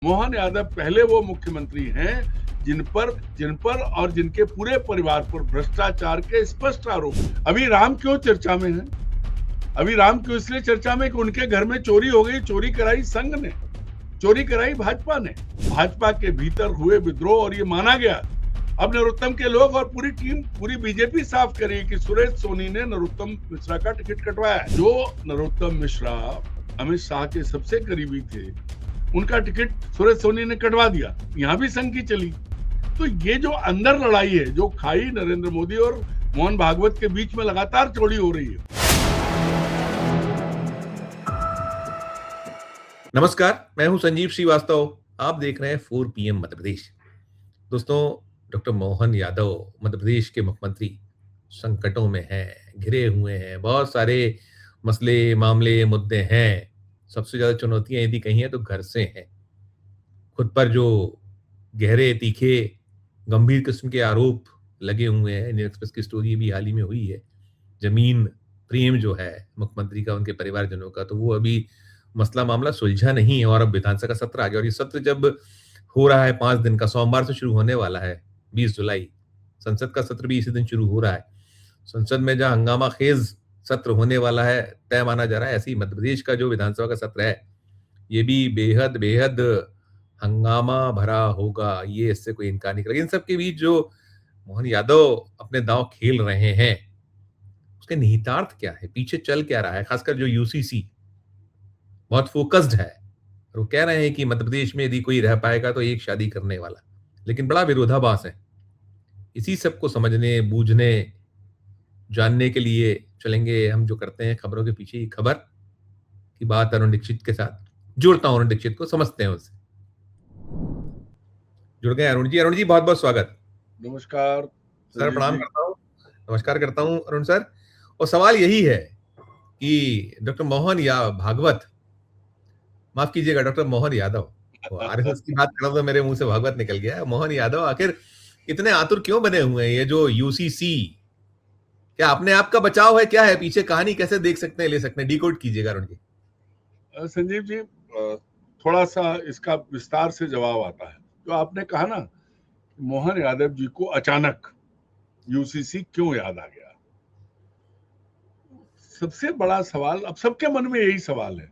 मोहन यादव पहले वो मुख्यमंत्री हैं जिन पर और जिनके पूरे परिवार पर भ्रष्टाचार के स्पष्ट आरोप। अभी राम क्यों चर्चा में है? अभी राम क्यों इसलिए चर्चा में कि उनके घर में चोरी हो गई। चोरी कराई संघ ने, चोरी कराई भाजपा ने। भाजपा के भीतर हुए विद्रोह और ये माना गया। अब नरोत्तम के लोग और पूरी टीम, पूरी बीजेपी साफ करी कि सुरेश सोनी ने नरोत्तम मिश्रा का टिकट कटवाया। जो नरोत्तम मिश्रा अमित शाह के सबसे करीबी थे, उनका टिकट सुरेश सोनी ने कटवा दिया। यहां भी संघ की चली। तो ये जो अंदर लड़ाई है, जो खाई नरेंद्र मोदी और मोहन भागवत के बीच में लगातार चौड़ी हो रही है। नमस्कार, मैं हूं संजीव श्रीवास्तव। आप देख रहे हैं 4 PM मध्य प्रदेश। दोस्तों, डॉक्टर मोहन यादव मध्य प्रदेश के मुख्यमंत्री संकटों में हैं, घिरे हुए हैं। बहुत सारे मसले, मामले, मुद्दे हैं। सबसे ज्यादा चुनौतियां यदि कहीं हैं तो घर से हैं। खुद पर जो गहरे, तीखे, गंभीर किस्म के आरोप लगे हुए हैं। इंडियन एक्सप्रेस की स्टोरी भी हाल ही में हुई है। जमीन प्रेम जो है मुख्यमंत्री का, उनके परिवारजनों का, तो वो अभी मसला मामला सुलझा नहीं है। और अब विधानसभा का सत्र आ गया और ये सत्र जब हो रहा है 5 दिन का, सोमवार से शुरू होने वाला है 20 जुलाई। संसद का सत्र भी इसी दिन शुरू हो रहा है। संसद में जहां हंगामा खेज सत्र होने वाला है, तय माना जा रहा है, ऐसे ही मध्य प्रदेश का जो विधानसभा का सत्र है, ये भी बेहद बेहद हंगामा भरा होगा। ये इससे कोई इनकार नहीं करेगा। इन सबके बीच जो मोहन यादव अपने दांव खेल रहे हैं, उसके निहितार्थ क्या है, पीछे चल क्या रहा है। खासकर जो यूसीसी बहुत फोकस्ड है और वो कह रहे हैं कि मध्य प्रदेश में यदि कोई रह पाएगा तो एक शादी करने वाला, लेकिन बड़ा विरोधाभास है। इसी सब को समझने, बूझने, जानने के लिए चलेंगे हम, जो करते हैं खबरों के पीछे। खबर की बात अरुण दीक्षित के साथ जोड़ता हूं। अरुण दीक्षित को समझते हैं उससे। जुड़ गए अरुण जी। अरुण जी, बहुत बहुत स्वागत। नमस्कार सर, संजीव प्रणाम जी। करता हूँ। नमस्कार करता हूँ अरुण सर। और सवाल यही है कि डॉक्टर मोहन या भागवत, माफ कीजिएगा, डॉक्टर मोहन यादव, आरएसएस की बात कर रहा था, मेरे मुंह से भागवत निकल गया। मोहन यादव आखिर इतने आतुर क्यों बने हुए हैं? ये जो यूसीसी, क्या अपने आप का बचाव है? क्या है पीछे कहानी? कैसे देख सकते हैं, ले सकते हैं? डिकोड कीजिएगा अरुण जी। संजीव जी, थोड़ा सा इसका विस्तार से जवाब आता है। जो आपने कहा ना, मोहन यादव जी को अचानक यूसीसी क्यों याद आ गया। सबसे बड़ा सवाल, अब सबके मन में यही सवाल है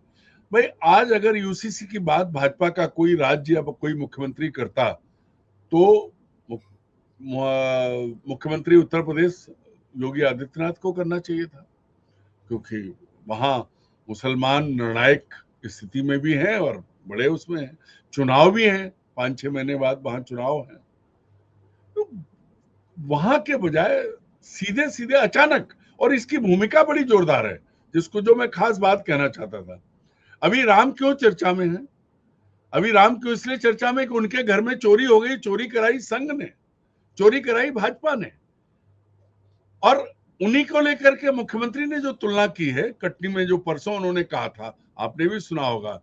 भाई। आज अगर यूसीसी की बात भाजपा का कोई राज्य या कोई मुख्यमंत्री करता, तो मुख्यमंत्री उत्तर प्रदेश योगी आदित्यनाथ को करना चाहिए था, क्योंकि वहां मुसलमान निर्णायक स्थिति में भी हैं और बड़े उसमें हैं, चुनाव भी हैं, 5-6 महीने बाद वहां चुनाव है। तो वहां के बजाय सीधे सीधे अचानक, और इसकी भूमिका बड़ी जोरदार है, जिसको जो मैं खास बात कहना चाहता था। अभी राम क्यों चर्चा में है? अभी राम क्यों इसलिए चर्चा में कि उनके घर में चोरी हो गई। चोरी कराई संघ ने, चोरी कराई भाजपा ने। और उन्हीं को लेकर के मुख्यमंत्री ने जो तुलना की है, कटनी में जो परसों उन्होंने कहा था, आपने भी सुना होगा,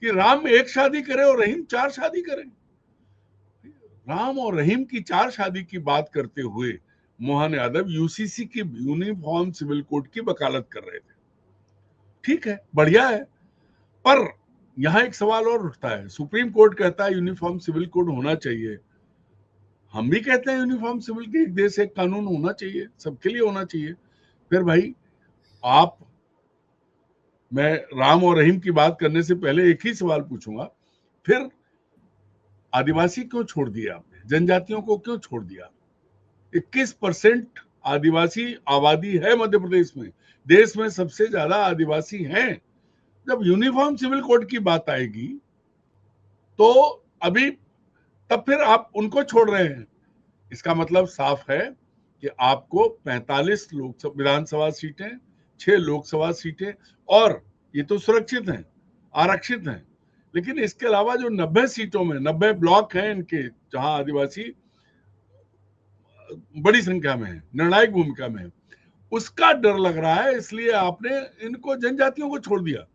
कि राम एक शादी करे और रहीम 4 शादी करे। राम और रहीम की 4 शादी की बात करते हुए मोहन यादव यूसीसी की, यूनिफॉर्म सिविल कोड की वकालत कर रहे थे। ठीक है, बढ़िया है, पर यहां एक सवाल और उठता है। सुप्रीम कोर्ट कहता है यूनिफॉर्म सिविल कोड होना चाहिए, हम भी कहते हैं यूनिफॉर्म सिविल के, एक देश एक कानून होना चाहिए, सबके लिए होना चाहिए। फिर भाई, आप, मैं राम और रहीम की बात करने से पहले एक ही सवाल पूछूंगा, फिर आदिवासी क्यों छोड़ दिया आपने? जनजातियों को क्यों छोड़ दिया? 21% आदिवासी आबादी है मध्य प्रदेश में, देश में सबसे ज्यादा आदिवासी हैं। जब यूनिफॉर्म सिविल कोड की बात आएगी, तो अभी, तब फिर आप उनको छोड़ रहे हैं। इसका मतलब साफ है कि आपको 45 लोकसभा विधानसभा सीटें, 6 लोकसभा सीटें, और ये तो सुरक्षित हैं, आरक्षित हैं, लेकिन इसके अलावा जो 90 सीटों में 90 ब्लॉक हैं इनके, जहां आदिवासी बड़ी संख्या में है, निर्णायक भूमिका में है, उसका डर लग रहा है, इसलिए आपने इनको, जनजातियों को छोड़ दिया।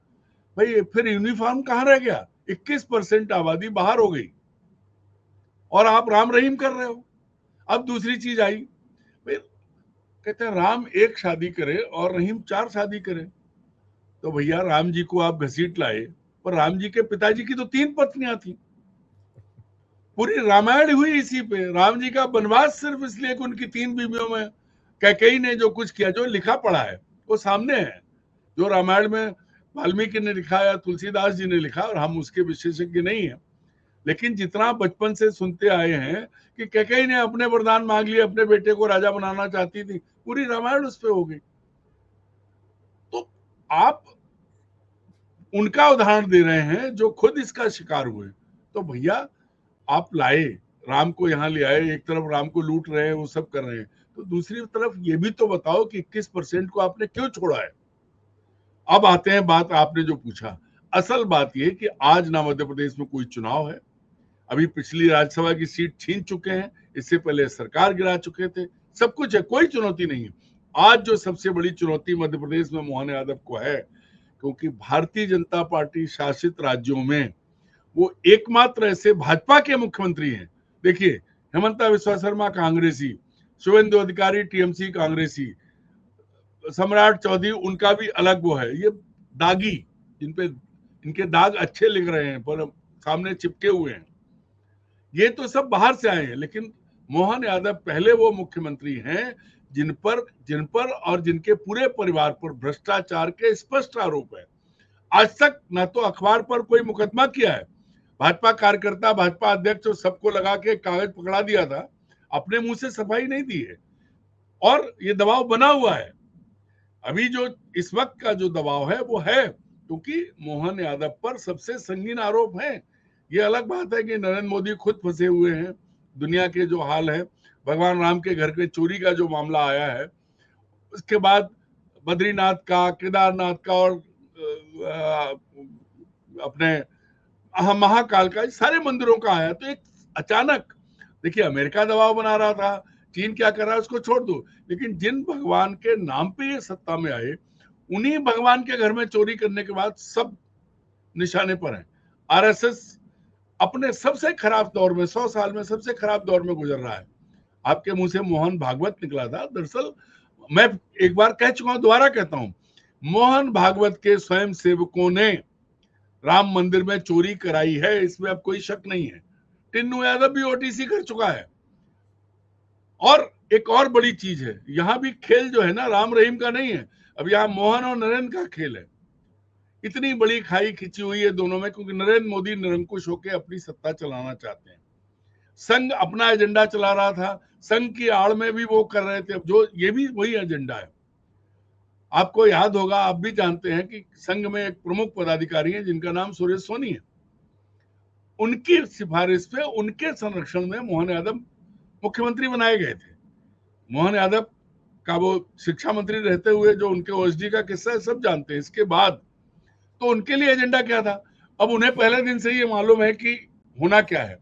भाई फिर यूनिफॉर्म कहां रह गया? 21% आबादी बाहर हो गई और आप राम रहीम कर रहे हो। अब दूसरी चीज आई, कहते हैं राम एक शादी करे और रहीम 4 शादी करे। तो भैया, राम जी को आप घसीट लाए, पर राम जी के पिताजी की तो 3 पत्नियां थी। पूरी रामायण हुई इसी पे। राम जी का वनवास सिर्फ इसलिए कि उनकी 3 बीवियों में कैकेयी ने जो कुछ किया, जो लिखा पढ़ा है वो सामने है, जो रामायण में वाल्मीकि ने लिखा या तुलसीदास जी ने लिखा, और हम उसके विशेषज्ञ नहीं है, लेकिन जितना बचपन से सुनते आए हैं कि कैकेयी ने अपने वरदान मांग लिए, अपने बेटे को राजा बनाना चाहती थी, पूरी रामायण उस पे हो गई। तो आप उनका उदाहरण दे रहे हैं जो खुद इसका शिकार हुए। तो भैया आप लाए, राम को यहाँ ले आए, एक तरफ राम को लूट रहे हैं, वो सब कर रहे हैं, तो दूसरी तरफ ये भी तो बताओ कि 21% को आपने क्यों छोड़ा है। अब आते हैं बात आपने जो पूछा, असल बात ये कि आज ना मध्य प्रदेश में कोई चुनाव है, अभी पिछली राज्यसभा की सीट छीन चुके हैं, इससे पहले सरकार गिरा चुके थे, सब कुछ है, कोई चुनौती नहीं है। आज जो सबसे बड़ी चुनौती मध्य प्रदेश में मोहन यादव को है, क्योंकि भारतीय जनता पार्टी शासित राज्यों में वो एकमात्र ऐसे भाजपा के मुख्यमंत्री हैं। देखिए, हेमंता बिस्वा शर्मा कांग्रेसी, शुभेंदु अधिकारी टीएमसी कांग्रेसी, सम्राट चौधरी उनका भी अलग वो है, ये दागी, जिन पे इनके दाग अच्छे लिख रहे हैं पर सामने चिपके हुए हैं, ये तो सब बाहर से आए हैं। लेकिन मोहन यादव पहले वो मुख्यमंत्री हैं जिन पर और जिनके पूरे परिवार पर भ्रष्टाचार के स्पष्ट आरोप है। आज तक ना तो अखबार पर कोई मुकदमा किया है, भाजपा कार्यकर्ता, भाजपा अध्यक्ष और सबको लगा के कागज पकड़ा दिया था, अपने मुंह से सफाई नहीं दी है, और ये दबाव बना हुआ है। अभी जो इस वक्त का जो दबाव है वो है क्योंकि मोहन यादव पर सबसे संगीन आरोप है। ये अलग बात है कि नरेंद्र मोदी खुद फंसे हुए हैं, दुनिया के जो हाल है, भगवान राम के घर के चोरी का जो मामला आया है, उसके बाद बद्रीनाथ का, केदारनाथ का और अपने महाकाल का, सारे मंदिरों का आया। तो एक अचानक, देखिए अमेरिका दबाव बना रहा था, चीन क्या कर रहा है उसको छोड़ दो, लेकिन जिन भगवान के नाम पे ये सत्ता में आए, उन्हीं भगवान के घर में चोरी करने के बाद सब निशाने पर हैं। आरएसएस अपने सबसे खराब दौर में, 100 साल में सबसे खराब दौर में गुजर रहा है। आपके मुंह से मोहन भागवत निकला था, दरअसल मैं एक बार कह चुका हूं, दोबारा कहता हूं, मोहन भागवत के स्वयं सेवकों ने राम मंदिर में चोरी कराई है, इसमें अब कोई शक नहीं है। टिन्नू यादव भी ओटीसी कर चुका है। और एक और बड़ी चीज है, यहां भी खेल जो है ना, राम रहीम का नहीं है, अब यहां मोहन और नरेंद्र का खेल है। इतनी बड़ी खाई खिंची हुई है दोनों में, क्योंकि नरेंद्र मोदी निरंकुश होकर अपनी सत्ता चलाना चाहते हैं। संघ अपना एजेंडा चला रहा था, संघ की आड़ में भी वो कर रहे थे, जो ये भी वही एजेंडा है। आपको याद होगा, आप भी जानते हैं कि संघ में एक प्रमुख पदाधिकारी है जिनका नाम सुरेश सोनी है। उनकी सिफारिश पे, उनके संरक्षण में मोहन यादव मुख्यमंत्री बनाए गए थे। मोहन यादव का वो शिक्षा मंत्री रहते हुए जो उनके ओएसडी का किस्सा है, सब जानते हैं। इसके बाद तो उनके लिए एजेंडा क्या था, अब उन्हें पहले दिन से ये मालूम है कि होना क्या है,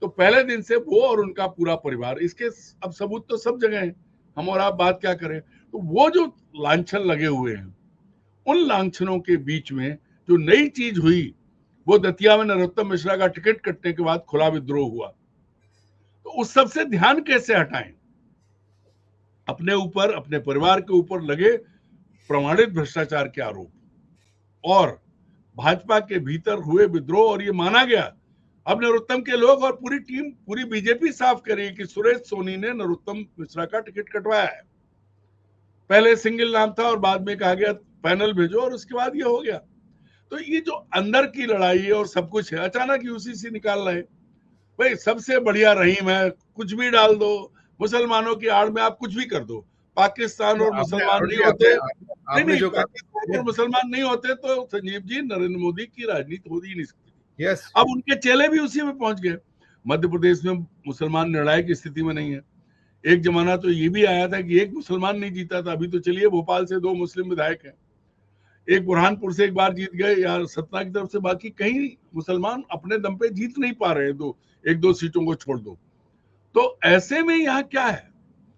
तो पहले दिन से वो और उनका पूरा परिवार, इसके अब सबूत तो सब जगह है, हम और आप बात क्या करें। तो वो जो लांछन लगे हुए हैं, उन लांछनों के बीच में जो नई चीज हुई, वो दतिया में नरोत्तम मिश्रा का टिकट कटने के बाद खुला विद्रोह हुआ। तो उस सब से ध्यान कैसे हटाएं, अपने ऊपर, अपने परिवार के ऊपर लगे प्रमाणित भ्रष्टाचार के आरोप, और भाजपा के भीतर हुए विद्रोह, और ये माना गया। अब नरोत्तम के लोग और पूरी टीम, पूरी बीजेपी साफ करेगी कि सुरेश सोनी ने नरोत्तम मिश्रा का टिकट कटवाया है। पहले सिंगल नाम था और बाद में कहा गया पैनल भेजो, और उसके बाद ये हो गया। तो ये जो अंदर की लड़ाई है और सब कुछ है, अचानक यूसीसी निकाल रहे, भाई सबसे बढ़िया रहीम है, कुछ भी डाल दो, मुसलमानों की आड़ में आप कुछ भी कर दो, पाकिस्तान और मुसलमान नहीं होते, नहीं, पाकिस्तान और मुसलमान नहीं होते तो संजीव जी नरेंद्र मोदी की राजनीति हो ही नहीं सकती। अब उनके चेले भी उसी में पहुंच गए। मध्य प्रदेश में मुसलमान निर्णायक स्थिति में नहीं है। एक जमाना तो ये भी आया था कि एक मुसलमान नहीं जीता था, अभी तो चलिए भोपाल से 2 मुस्लिम विधायक हैं, एक बुरहानपुर से एक बार जीत गए, या सतना की तरफ से, बाकी कहीं मुसलमान अपने दम पे जीत नहीं पा रहे हैं, एक दो सीटों को छोड़ दो। तो ऐसे में यहाँ क्या है,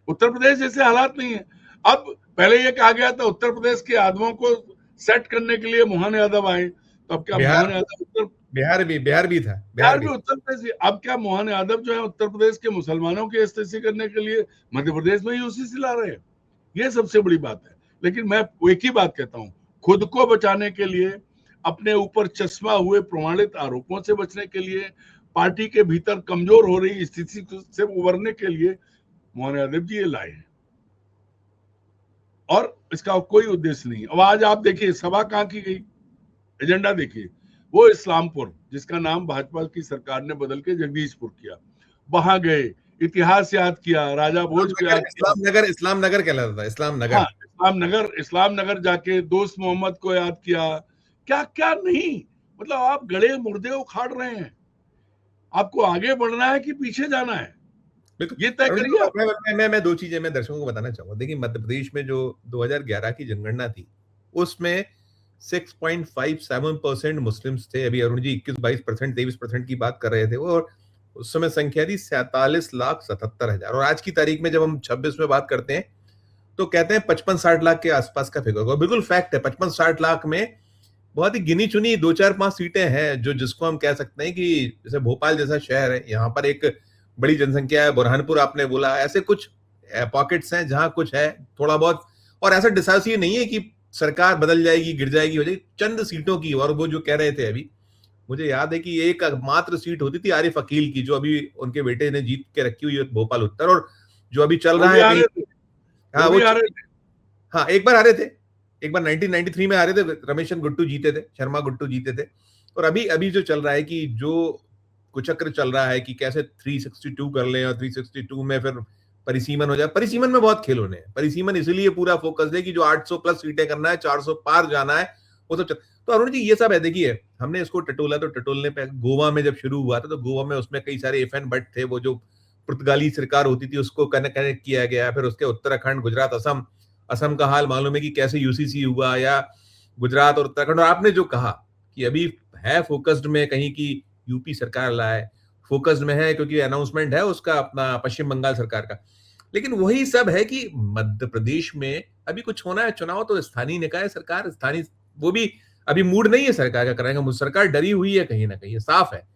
उत्तर प्रदेश जैसे हालात नहीं है। अब पहले ये कहा गया था उत्तर प्रदेश के यादवों को सेट करने के लिए मोहन यादव आए, तो अब क्या मोहन यादव बिहार भी था, बिहार भी उत्तर प्रदेश भी, अब क्या मोहन यादव जो है उत्तर प्रदेश के मुसलमानों की स्थिति करने के लिए मध्य प्रदेश में ही यूसीसी ला रहे हैं। ये सबसे बड़ी बात है। लेकिन मैं एक ही बात कहता हूँ, खुद को बचाने के लिए, अपने ऊपर चश्मा हुए प्रमाणित आरोपों से बचने के लिए, पार्टी के भीतर कमजोर हो रही स्थिति से उबरने के लिए मोहन यादव जी ये लाए हैं, और इसका कोई उद्देश्य नहीं। अब आज आप देखिए सभा कहाँ की गई, एजेंडा देखिए, वो इस्लामपुर, जिसका नाम भाजपा की सरकार ने बदल के जगदीशपुर किया, वहां गए, इतिहास याद किया, राजा भोज को याद किया। इस्लाम नगर कहलाता था, इस्लाम नगर। हाँ, इस्लाम नगर जाके दोस्त मोहम्मद को याद किया, क्या क्या नहीं। मतलब आप गड़े मुर्दे उखाड़ रहे हैं, आपको आगे बढ़ना है कि पीछे जाना है, ये तय करिए। मैं दो चीजें मैं दर्शकों को बताना चाहूंगा। देखिए, मध्य प्रदेश में जो 2011 की जनगणना थी, उसमें 6.57% मुस्लिम्स थे। अभी अरुण जी 21-22%, 23% की बात कर रहे थे वो, और उस समय संख्या थी 47,77,000। और आज की तारीख में जब हम 26 में बात करते हैं तो कहते हैं 55-60 लाख के आसपास का फिगर होगा। बिल्कुल फैक्ट है, 55-60 लाख में बहुत ही गिनी चुनी 2-4-5 सीटें हैं जो, जिसको हम कह सकते हैं कि जैसे भोपाल जैसा शहर है, यहाँ पर एक बड़ी जनसंख्या है। बुरहानपुर आपने बोला, ऐसे कुछ पॉकेट्स हैं जहां कुछ है थोड़ा बहुत, और ऐसा डिसाइसिव नहीं है कि सरकार बदल जाएगी, गिर जाएगी, हो जाएगी, चंद सीटों की। और वो जो कह रहे थे अभी, मुझे याद है कि एक मात्र सीट होती थी आरिफ अकील की, जो अभी उनके बेटे ने जीत के रखी हुई है, भोपाल उत्तर, और जो अभी चल रहा है। हाँ, वो हाँ, एक बार आ रहे थे, एक बार 1993 में आ रहे थे, रमेशन गुट्टू जीते थे, शर्मा गुट्टू जीते थे। और अभी जो चल रहा है कि जो कुचक्र चल रहा है कि कैसे 362 कर लें, और 362 में फिर परिसीमन हो जाए। परिसीमन में बहुत खेल होने हैं। परिसीमन इसलिए पूरा फोकस है कि जो 800 प्लस सीटें करना है, 400 पार जाना है, वो सब तो अरुण जी ये सब है। देखिए, हमने इसको टटोला, तो टटोलने पे गोवा में जब शुरू हुआ था, तो गोवा में उसमें कई सारे एफ एन भट्ट थे, वो जो पुर्तगाली सरकार होती थी उसको कनेक्ट किया गया। फिर उसके उत्तराखंड, गुजरात, असम का हाल मालूम है कि कैसे यूसीसी हुआ, या गुजरात और उत्तराखंड। और आपने जो कहा कि अभी है फोकस्ड में कहीं की यूपी सरकार लाए, फोकस्ड में है क्योंकि अनाउंसमेंट है उसका अपना पश्चिम बंगाल सरकार का। लेकिन वही सब है कि मध्य प्रदेश में अभी कुछ होना है चुनाव, तो स्थानीय निकाय सरकार, स्थानीय, वो भी अभी मूड नहीं है सरकार का कराएगा। मुझे सरकार डरी हुई है कहीं ना कहीं, साफ है।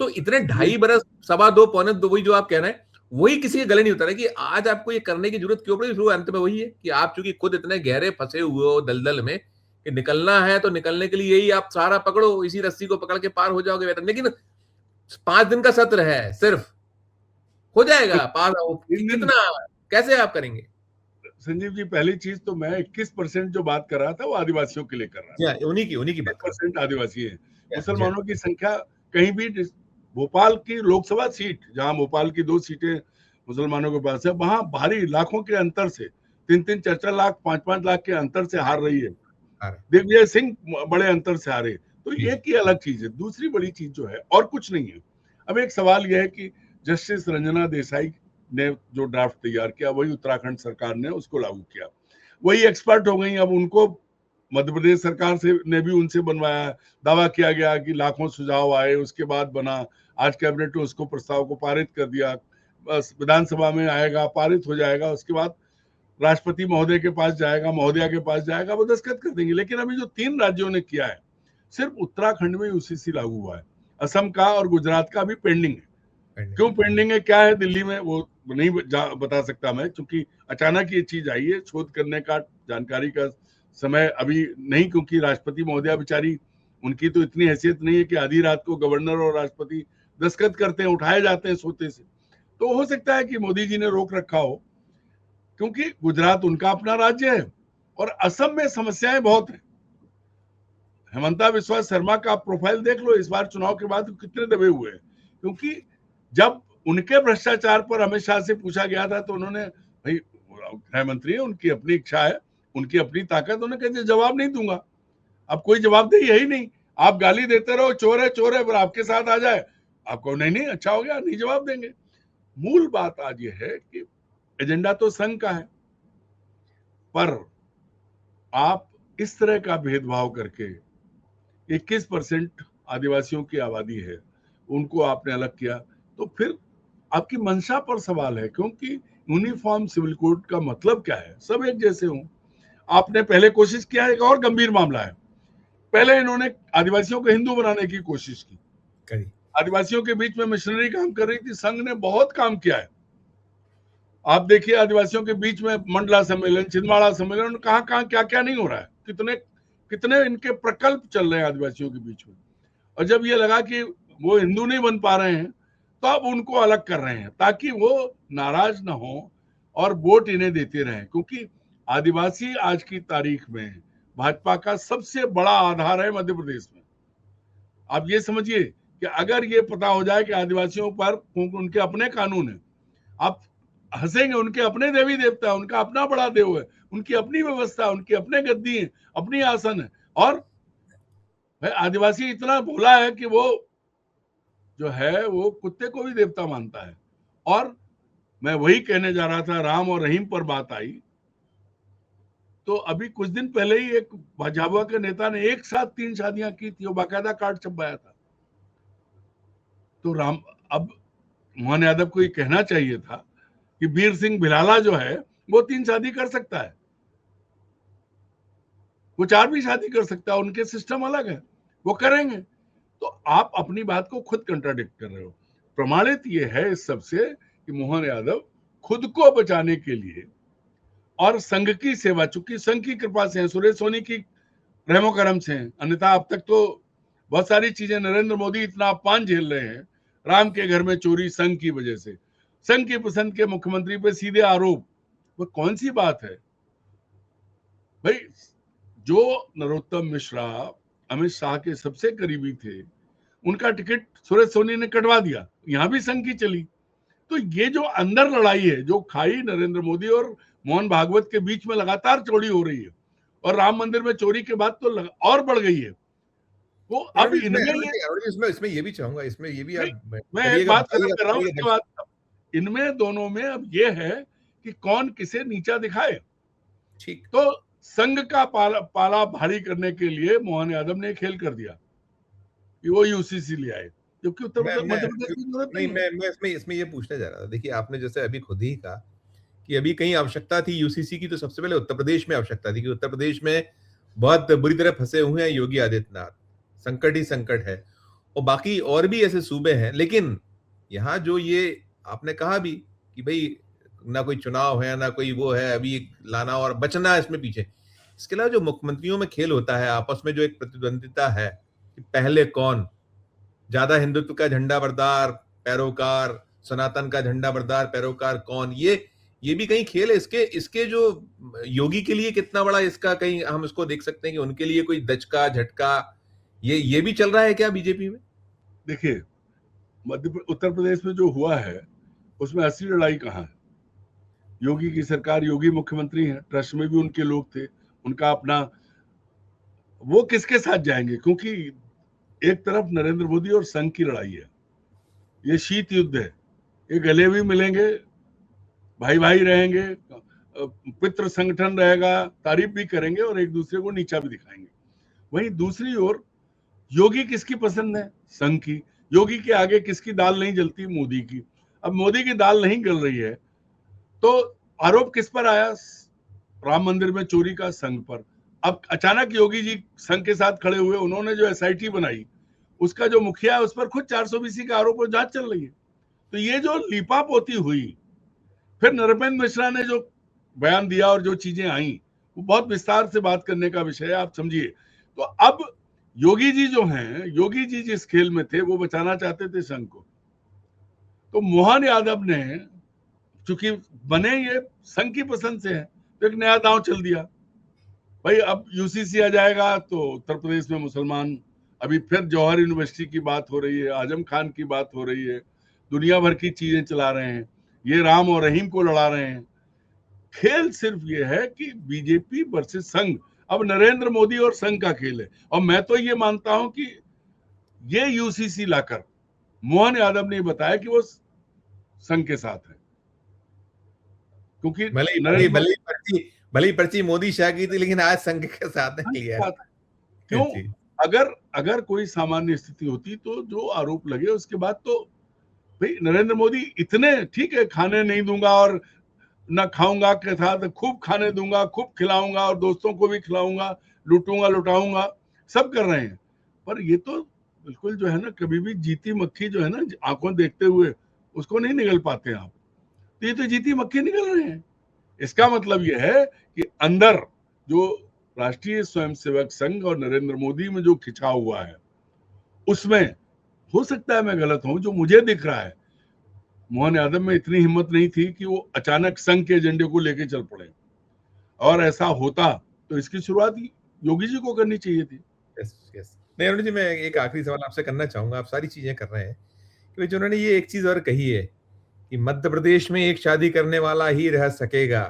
तो इतने 2.5 बरस, 2.25, 2.25, वही जो आप कह रहे हैं, वही किसी के गले नहीं उतरा कि आज आपको ये करने की जरूरत क्यों पड़ी। अंत में वही है कि आप चूंकि खुद इतने गहरे फंसे हुए हो दलदल में कि निकलना है, तो निकलने के लिए यही आप सहारा पकड़ो, इसी रस्सी को पकड़ के पार हो जाओगे। लेकिन 5 दिन का सत्र है सिर्फ, हो जाएगा पार। कितना, कैसे आप करेंगे? संजीव जी, पहली चीज तो मैं 21% जो बात कर रहा था वो आदिवासियों के लिए कर रहा था। उन्हीं की बात। 21% आदिवासी है। मुसलमानों की संख्या कहीं भी, भोपाल की लोकसभा सीट, जहां भोपाल की 2 सीटें मुसलमानों के पास है, वहां भारी लाखों के अंतर से, 3-3, 4-4 लाख, 5-5 लाख के अंतर से हार रही है। दिग्विजय सिंह बड़े अंतर से हारे। तो एक ही अलग चीज है। दूसरी बड़ी चीज जो है, और कुछ नहीं है। अब एक सवाल यह है कि जस्टिस रंजना देसाई ने जो ड्राफ्ट तैयार किया, वही उत्तराखंड सरकार ने उसको लागू किया, वही एक्सपर्ट हो गई। अब उनको मध्य प्रदेश सरकार से ने भी उनसे बनवाया, दावा किया गया कि लाखों सुझाव आए, उसके बाद बना। आज कैबिनेट ने उसको प्रस्ताव को पारित कर दिया, बस विधानसभा में आएगा, पारित हो जाएगा, उसके बाद राष्ट्रपति महोदय के पास जाएगा, महोदया के पास जाएगा, वो दस्तखत कर देंगे। लेकिन अभी जो 3 राज्यों ने किया है, सिर्फ उत्तराखंड में यूसीसी लागू हुआ है, असम का और गुजरात का अभी पेंडिंग है। क्यों पेंडिंग है, क्या है दिल्ली में, वो नहीं बता सकता मैं, क्योंकि अचानक ये चीज आई है। शोध करने का, जानकारी का समय अभी नहीं, क्योंकि राष्ट्रपति महोदया बेचारी, उनकी तो इतनी हैसियत नहीं है कि आधी रात को गवर्नर और राष्ट्रपति दस्तखत करते हैं, उठाए जाते हैं सोते से। तो हो सकता है कि मोदी जी ने रोक रखा हो, क्योंकि गुजरात उनका अपना राज्य है और असम में समस्याएं बहुत हैं। हेमंता विश्वा शर्मा का प्रोफाइल देख लो, इस बार चुनाव के बाद कितने दबे हुए हैं। क्योंकि जब उनके भ्रष्टाचार पर अमित शाह से पूछा गया था, तो उन्होंने, भाई गृह मंत्री है, उनकी अपनी इच्छा है, उनकी अपनी ताकत, उन्होंने कहा जवाब नहीं दूंगा। अब कोई जवाबदेही है ही नहीं, आप गाली देते रहो, चोर है चोर है, पर आपके साथ आ जाए, आपको नहीं अच्छा हो गया, नहीं जवाब देंगे। मूल बात आज ये है कि एजेंडा तो संघ का है, पर आप इस तरह का भेदभाव करके 21% आदिवासियों की आबादी है, उनको आपने अलग किया, तो फिर आपकी मंशा पर सवाल है। क्योंकि यूनिफॉर्म सिविल कोड का मतलब क्या है, सब एक जैसे हों। आपने पहले कोशिश किया, एक और गंभीर मामला है, पहले इन्होंने आदिवासियों को हिंदू बनाने की कोशिश की। आदिवासियों के बीच में मिशनरी काम कर रही थी, संघ ने बहुत काम किया है। आप देखिए, आदिवासियों के बीच में मंडला सम्मेलन, छिंदवाड़ा सम्मेलन, कहाँ कहाँ क्या क्या नहीं हो रहा है, कितने कितने इनके प्रकल्प चल रहे हैं आदिवासियों के बीच में। और जब ये लगा कि वो हिंदू नहीं बन पा रहे हैं, तो अब उनको अलग कर रहे हैं ताकि वो नाराज ना हो और वोट इन्हें देते रहें, क्योंकि आदिवासी आज की तारीख में भाजपा का सबसे बड़ा आधार है मध्य प्रदेश में। आप ये समझिए कि अगर ये पता हो जाए कि आदिवासियों पर उनके अपने कानून है, आप हंसेंगे, उनके अपने देवी देवता है, उनका अपना बड़ा देव है, उनकी अपनी व्यवस्था है, उनकी अपने गद्दी है, अपनी आसन है, और भाई आदिवासी इतना भोला है कि वो जो है वो कुत्ते को भी देवता मानता है। और मैं वही कहने जा रहा था, राम और रहीम पर बात आई, तो अभी कुछ दिन पहले ही एक झाबुआ के नेता ने एक साथ 3 शादियां की थी, वो बाकायदा कार्ड छपवाया था। तो राम, अब मोहन यादव को ये कहना चाहिए था कि वीर सिंह भिलाला जो है वो 3 शादी कर सकता है, वो 4 भी शादी कर सकता है, उनके सिस्टम अलग है, वो करेंगे। तो आप अपनी बात को खुद कंट्राडिक्ट कर रहे हो। प्रमाणित ये है इस सबसे कि मोहन यादव खुद को बचाने के लिए और संघ की सेवा, चूंकि संघ की कृपा से है, सुरेश सोनी की रहमो करम से हैं, अन्यथा अब तक तो बहुत सारी चीजें, नरेंद्र मोदी इतना अपमान झेल रहे हैं, राम के घर में चोरी संघ की वजह से, संघ की पसंद के मुख्यमंत्री पे सीधे आरोप, वो कौन सी बात है भाई। जो नरोत्तम मिश्रा अमित शाह के सबसे करीबी थे, उनका टिकट सुरेश सोनी ने कटवा दिया, यहां भी संघ की चली। तो ये जो अंदर लड़ाई है, जो खाई नरेंद्र मोदी और मोहन भागवत के बीच में लगातार चौड़ी हो रही है, और राम मंदिर में चोरी के बाद तो और बढ़ गई है वो। अब इनमें इसमें ये भी चाहूंगा, इसमें ये भी आप मैं एक बात खत्म कर रहा हूँ, उसके बाद इनमें दोनों में अब ये है कि कौन किसे नीचा दिखाए। ठीक, तो संघ का पाला भारी करने के लिए मोहन यादव ने खेल कर दिया कि वो यूसीसी ले आए, क्योंकि उत्तर मध्य प्रदेश की जरूरत नहीं है। मैं इसमें ये पूछने जा रहा था। देखिए, आपने जैसे अभी खुद ही कहा कि अभी कहीं आवश्यकता थी यूसीसी की, तो सबसे पहले उत्तर प्रदेश में आवश्यकता थी कि उत्तर प्रदेश में बहुत बुरी तरह फंसे हुए हैं योगी आदित्यनाथ, संकट ही संकट है, और बाकी और भी ऐसे सूबे हैं। लेकिन यहाँ जो ये आपने कहा भी कि भाई ना कोई चुनाव है, ना कोई वो है, अभी लाना और बचना इसमें पीछे। इसके अलावा जो मुख्यमंत्रियों में खेल होता है आपस में, जो एक प्रतिद्वंदिता है कि पहले कौन ज्यादा हिंदुत्व का झंडा बरदार पैरोकार, सनातन का झंडा बरदार पैरोकार कौन, ये भी कहीं खेल है। इसके जो योगी के लिए कितना बड़ा इसका कहीं हम इसको देख सकते हैं कि उनके लिए कोई दचका झटका ये भी चल रहा है क्या बीजेपी में? देखिए, उत्तर प्रदेश में जो हुआ है उसमें असली लड़ाई कहाँ है? योगी की सरकार, योगी मुख्यमंत्री हैं, ट्रस्ट में भी उनके लोग थे, उनका अपना, वो किसके साथ जाएंगे? क्योंकि एक तरफ नरेंद्र मोदी और संघ की लड़ाई है, ये शीत युद्ध है, ये गले भी मिलेंगे, भाई भाई रहेंगे, पितृ संगठन रहेगा, तारीफ भी करेंगे और एक दूसरे को नीचा भी दिखाएंगे। वहीं दूसरी ओर योगी किसकी पसंद है? संघ की। योगी के आगे किसकी दाल नहीं जलती? मोदी की। अब मोदी की दाल नहीं गल रही है तो आरोप किस पर आया? राम मंदिर में चोरी का संघ पर। अब अचानक योगी जी संघ के साथ खड़े हुए, उन्होंने जो एसआईटी बनाई, उसका जो मुखिया है उस पर खुद 420 का आरोप और जांच चल रही है। तो ये जो लीपापोती हुई, फिर नरपेंद्र मिश्रा ने जो बयान दिया और जो चीजें आई, वो बहुत विस्तार से बात करने का विषय है, आप समझिए। तो अब योगी जी जो हैं, योगी जी जिस खेल में थे वो बचाना चाहते थे संघ को, तो मोहन यादव ने, चूंकि बने ये संघ की पसंद से है, तो एक नया दांव चल दिया भाई। अब यूसीसी आ जाएगा तो उत्तर प्रदेश में मुसलमान, अभी फिर जौहर यूनिवर्सिटी की बात हो रही है, आजम खान की बात हो रही है, दुनिया भर की चीजें चला रहे हैं, ये राम और रहीम को लड़ा रहे हैं। खेल सिर्फ ये है कि बीजेपी वर्सेस संघ, अब नरेंद्र मोदी और संघ का खेल है। और मैं तो ये मानता हूं कि ये यूसीसी लाकर मोहन यादव ने बताया कि वो संघ के साथ है, क्योंकि भले ही पर्ची मोदी शाह की थी, लेकिन आज संघ के साथ नहीं लिया। क्यों? अगर कोई सामान्य स्थिति होती तो जो आरोप लगे उसके बाद तो भाई नरेंद्र मोदी इतने, ठीक है खाने नहीं दूंगा और ना खाऊंगा के साथ खूब खाने दूंगा, खूब खिलाऊंगा और दोस्तों को भी खिलाऊंगा, लूटूंगा लुटाऊंगा, सब कर रहे हैं, पर ये तो बिल्कुल जो है ना, कभी भी जीती मक्खी जो है ना, आंखों देखते हुए उसको नहीं निगल पाते आप, तो ये तो जीती मक्खी निकल रहे हैं। इसका मतलब यह है कि अंदर जो राष्ट्रीय स्वयंसेवक संघ और नरेंद्र मोदी में जो खिंचाव हुआ है, उसमें हो सकता है मैं गलत हूं, जो मुझे दिख रहा है मोहन यादव में इतनी हिम्मत नहीं थी कि वो अचानक संघ के एजेंडे को लेके चल पड़े, और ऐसा होता तो इसकी शुरुआत योगी जी को करनी चाहिए थी। Yes yes. नहीं अरुण जी, मैं एक आखिरी सवाल आपसे करना चाहूंगा, आप सारी चीजें कर रहे हैं कि जो उन्होंने ये एक चीज और कही है कि मध्य प्रदेश में एक शादी करने वाला ही रह सकेगा,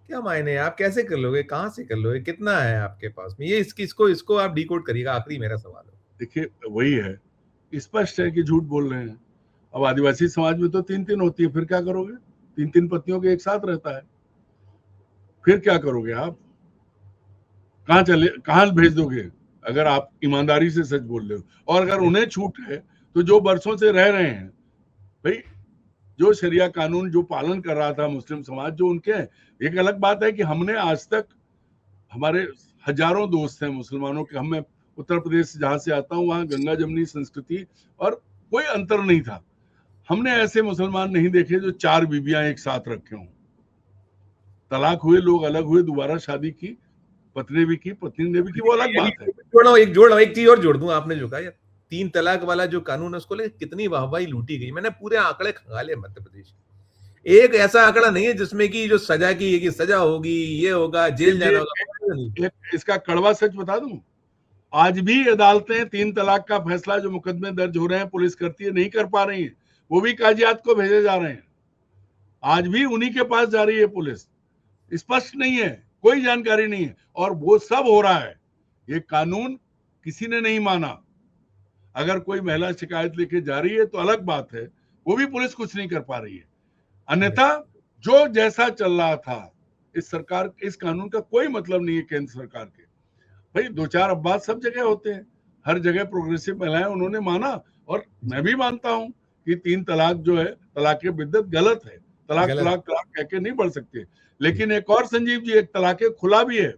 क्या मायने आप कैसे कर लोगे, कहाँ से कर लोगे, कितना है आपके पास में, ये इसको आप डिकोड करिएगा, आखिरी मेरा सवाल है। देखिए वही है, स्पष्ट है कि झूठ बोल रहे हैं। अब आदिवासी समाज में तो 3-3 होती है, फिर क्या करोगे? 3-3 पत्नियों के एक साथ रहता है, फिर क्या करोगे आप? कहाँ भेज दोगे अगर आप ईमानदारी से सच बोल रहे हो? और अगर उन्हें छूट है तो जो बरसों से रह रहे हैं भाई, जो शरिया कानून जो पालन कर रहा था मुस्लिम समाज, जो उनके हैं, एक अलग बात है कि हमने आज तक, हमारे हजारों दोस्त हैं मुसलमानों के, हमें उत्तर प्रदेश से जहां से आता हूँ वहां गंगा जमनी संस्कृति और कोई अंतर नहीं था। हमने ऐसे मुसलमान नहीं देखे जो 4 बीबियां एक साथ रखे हों। तलाक हुए लोग अलग हुए, दोबारा शादी की, पत्नी भी की, पत्नी ने भी की, वो अलग बात है। एक चीज और जोड़ दूं, आपने जो कहा 3 तलाक वाला जो कानून है उसको लेकर कितनी वाहवाही लूटी गई, मैंने पूरे आंकड़े खंगाले मध्य प्रदेश, एक ऐसा आंकड़ा नहीं है जिसमें कि जो सजा की सजा होगी, ये होगा, जेल जाना होगा। इसका कड़वा सच बता दूं, आज भी अदालतें 3 तलाक का फैसला जो मुकदमे दर्ज हो रहे हैं पुलिस करती है, नहीं कर पा रही है, वो भी काजियात को भेजे जा रहे हैं, आज भी उन्हीं के पास जा रही है पुलिस। स्पष्ट नहीं है, कोई जानकारी नहीं है, और वो सब हो रहा है। ये कानून किसी ने नहीं माना। अगर कोई महिला शिकायत लेके जा रही है तो अलग बात है, वो भी पुलिस कुछ नहीं कर पा रही है। अन्यथा जो जैसा चल रहा था, इस कानून का कोई मतलब नहीं है केंद्र सरकार के। भाई 2-4 अपवाद सब जगह होते हैं, हर जगह प्रोग्रेसिव महिलाएं उन्होंने माना, और मैं भी मानता हूं कि 3 तलाक जो है, तलाक के बिद्दत गलत है, तलाक कह के नहीं बढ़ सकते। लेकिन एक और संजीव जी, एक तलाक खुला भी है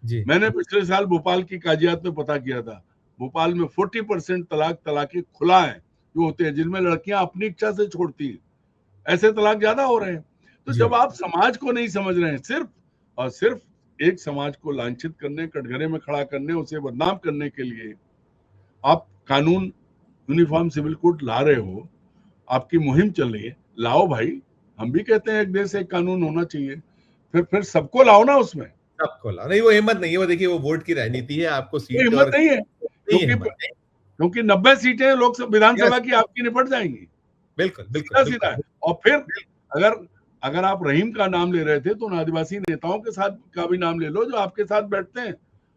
जी। मैंने पिछले साल भोपाल की काजियात में पता किया था, भोपाल में 40% तलाक खुला है जो होते हैं, जिनमें लड़कियां अपनी इच्छा से छोड़ती हैं, ऐसे तलाक ज्यादा हो रहे हैं। तो जब आप समाज को नहीं समझ रहे हैं, सिर्फ और सिर्फ एक समाज को लांछित करने, कटघरे में खड़ा करने, उसे बदनाम करने के लिए आप कानून, यूनिफॉर्म सिविल कोड ला रहे हो, आपकी मुहिम चल रही है, लाओ भाई, हम भी कहते हैं एक देश एक कानून होना चाहिए, फिर सबको लाओ ना, उसमें सबको लाओ। नहीं, वो हिम्मत नहीं है, वो देखिए वो वोट की राजनीति है, आपको सीट हिम्मत नहीं है, क्योंकि 90 सीटें लोकसभा विधानसभा की आपकी निपट जाएंगी, बिल्कुल बिल्कुल सीधा है। और फिर अगर आप रहीम का नाम ले रहे थे तो उन आदिवासी नेताओं के साथ का भी नाम ले लो जो आपके साथ बैठते हैं।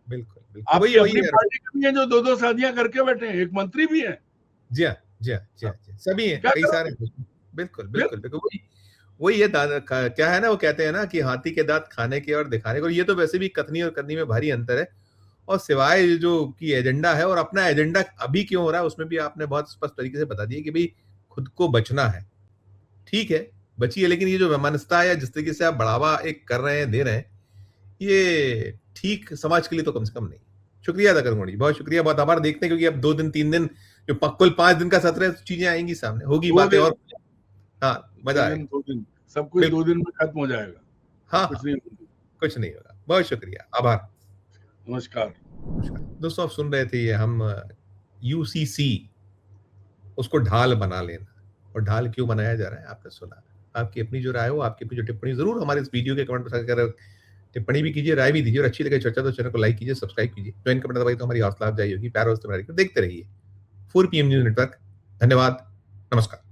बिल्कुल आपकी अपनी पार्टी के भी है जो 2-2 शादियां करके बैठे हैं, एक मंत्री भी है। जी हाँ, जी हाँ, जी हाँ, सभी हैं, कई सारे। बिल्कुल बिल्कुल बिल्कुल, वही है, क्या है ना, वो कहते हैं ना कि हाथी के दांत खाने के और दिखाने को, ये तो वैसे भी कथनी और करनी में भारी अंतर है। और सिवाय जो की एजेंडा है, और अपना एजेंडा अभी क्यों हो रहा है उसमें भी आपने बहुत स्पष्ट तरीके से बता दिया कि भाई खुद को बचना है, ठीक है बचिए, लेकिन ये जो वैमनस्यता है, जिस तरीके से आप बढ़ावा एक कर रहे हैं, दे रहे हैं, ये ठीक समाज के लिए तो कम से कम नहीं। शुक्रिया अदा करूंगा जी, बहुत शुक्रिया, बहुत आभार। देखते हैं क्योंकि अब 2 दिन 3 दिन जो कुल 5 दिन का सत्र है, चीजें आएंगी सामने, होगी बातें, और हाँ मजा आएगा, 2 दिन सब कुछ 2 दिन में खत्म हो जाएगा। हाँ कुछ नहीं होगा। बहुत शुक्रिया, आभार, नमस्कार। दोस्तों आप सुन रहे थे ये हम यूसीसी, उसको ढाल बना लेना, और ढाल क्यों बनाया जा रहा है आपने सुना। आपकी अपनी जो राय हो, आपकी अपनी जो टिप्पणी, जरूर हमारे इस वीडियो के कमेंट में टिप्पणी भी कीजिए, राय भी दीजिए, और अच्छी लगे चर्चा तो चैनल को लाइक कीजिए, सब्सक्राइब कीजिए, ज्वाइन कमेंट दबाइए तो हमारी हौसला अफजाई होगी। प्यार दोस्तों देखते रहिए 4 PM न्यूज़ नेटवर्क। धन्यवाद, नमस्कार।